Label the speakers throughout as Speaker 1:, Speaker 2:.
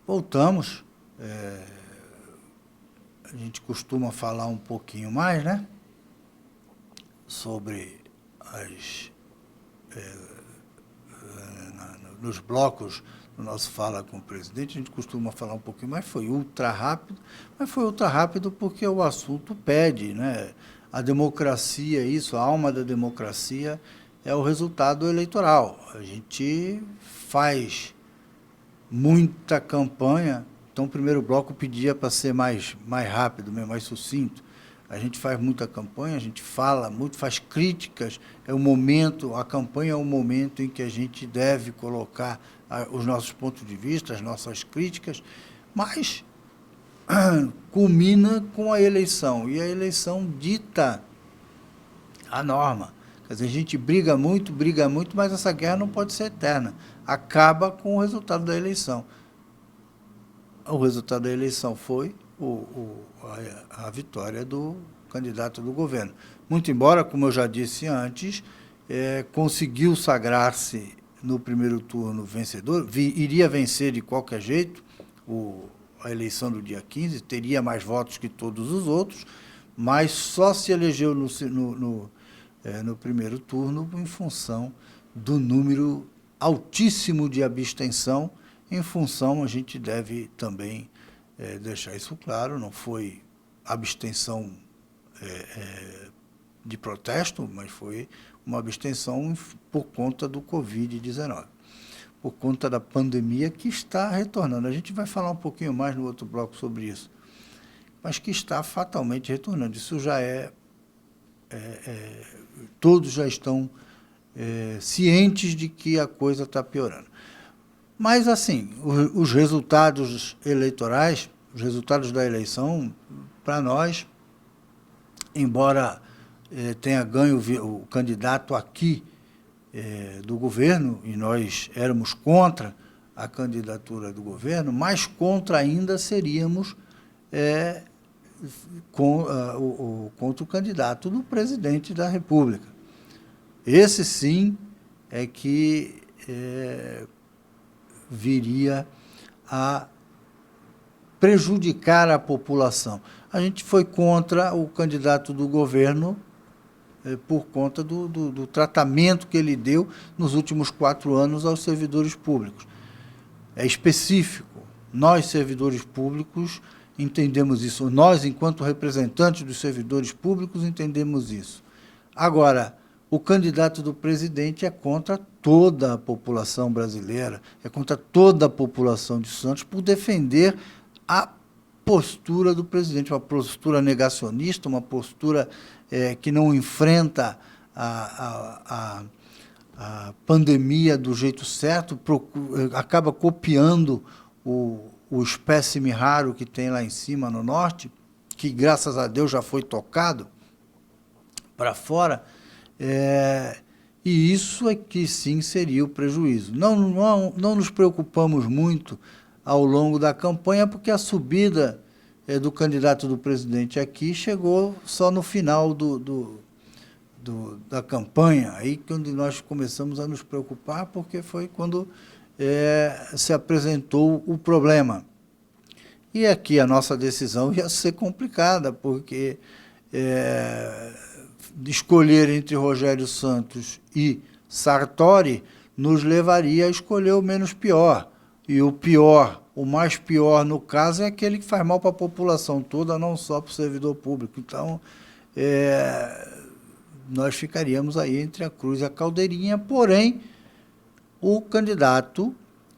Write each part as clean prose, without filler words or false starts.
Speaker 1: Voltamos. A gente costuma falar um pouquinho mais, né? Sobre nos blocos do nosso Fala com o Presidente, a gente costuma falar um pouquinho mais, foi ultra rápido, mas foi ultra rápido porque o assunto pede, né? A democracia, a alma da democracia é o resultado eleitoral. A gente faz muita campanha, então o primeiro bloco pedia para ser mais rápido, mais sucinto. A gente faz muita campanha, a gente fala muito, faz críticas, é o momento, a campanha é o momento em que a gente deve colocar os nossos pontos de vista, as nossas críticas, mas culmina com a eleição, e a eleição dita a norma. Quer dizer, a gente briga muito, mas essa guerra não pode ser eterna. Acaba com o resultado da eleição. O resultado da eleição foi a vitória do candidato do governo. Muito embora, como eu já disse antes, conseguiu sagrar-se no primeiro turno vencedor, iria vencer de qualquer jeito a eleição do dia 15, teria mais votos que todos os outros, mas só se elegeu no primeiro turno em função do número altíssimo de abstenção. Em função, a gente deve também deixar isso claro, não foi abstenção de protesto, mas foi uma abstenção por conta do Covid-19, por conta da pandemia que está retornando. A gente vai falar um pouquinho mais no outro bloco sobre isso, mas que está fatalmente retornando. Isso já todos já estão cientes de que a coisa está piorando. Mas, assim, os resultados eleitorais, os resultados da eleição, para nós, embora tenha ganho o candidato aqui do governo, e nós éramos contra a candidatura do governo, mais contra ainda seríamos contra o candidato do presidente da República. Esse, sim, é que viria a prejudicar a população. A gente foi contra o candidato do governo por conta do tratamento que ele deu nos últimos 4 anos aos servidores públicos. É específico. Nós, servidores públicos, entendemos isso. Nós, enquanto representantes dos servidores públicos, entendemos isso. Agora, o candidato do presidente é contra toda a população brasileira, é contra toda a população de Santos, por defender a postura do presidente, uma postura negacionista, uma postura que não enfrenta a pandemia do jeito certo, acaba copiando o espécime raro que tem lá em cima, no norte, que, graças a Deus, já foi tocado para fora. E isso é que, sim, seria o prejuízo. Não nos preocupamos muito ao longo da campanha, porque a subida do candidato do presidente aqui chegou só no final da campanha, aí quando nós começamos a nos preocupar, porque foi quando se apresentou o problema. E aqui a nossa decisão ia ser complicada, porque escolher entre Rogério Santos e Sartori nos levaria a escolher o menos pior. E o mais pior, no caso, é aquele que faz mal para a população toda, não só para o servidor público. Então, nós ficaríamos aí entre a cruz e a caldeirinha, porém, o candidato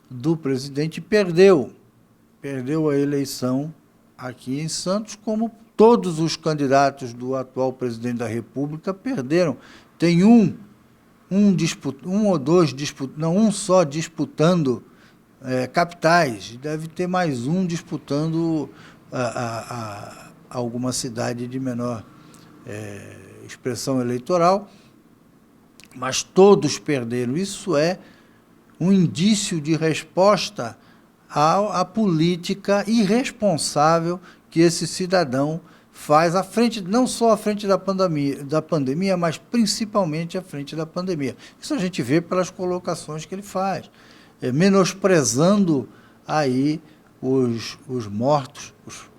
Speaker 1: do presidente perdeu a eleição aqui em Santos, como todos os candidatos do atual presidente da República perderam. Tem um só disputando capitais, deve ter mais um disputando alguma cidade de menor expressão eleitoral, mas todos perderam. Isso é um indício de resposta à política irresponsável que esse cidadão faz à frente, não só à frente da pandemia, mas principalmente à frente da pandemia. Isso a gente vê pelas colocações que ele faz, menosprezando aí os mortos,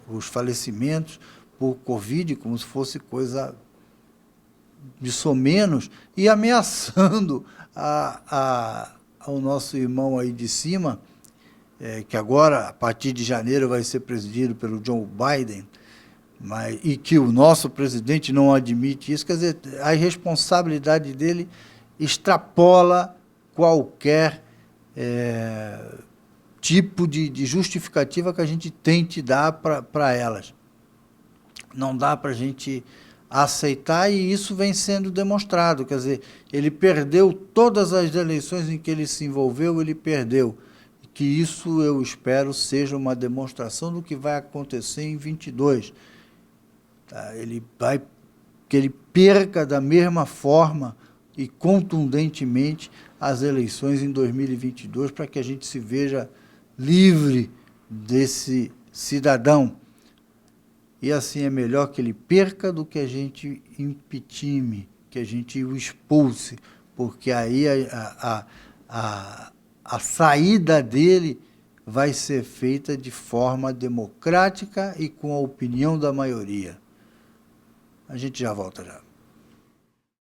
Speaker 1: os falecimentos por Covid, como se fosse coisa de somenos, e ameaçando ao nosso irmão aí de cima, que agora, a partir de janeiro, vai ser presidido pelo Joe Biden, e que o nosso presidente não admite isso. Quer dizer, a irresponsabilidade dele extrapola qualquer tipo de justificativa que a gente tente dar para elas. Não dá para a gente aceitar, e isso vem sendo demonstrado. Quer dizer, ele perdeu todas as eleições em que ele se envolveu, ele perdeu. Que isso, eu espero, seja uma demonstração do que vai acontecer em 22. Tá? Que ele perca da mesma forma e contundentemente as eleições em 2022, para que a gente se veja livre desse cidadão. E assim é melhor que ele perca do que a gente impeachment, que a gente o expulse, porque aí a saída dele vai ser feita de forma democrática e com a opinião da maioria. A gente já volta já.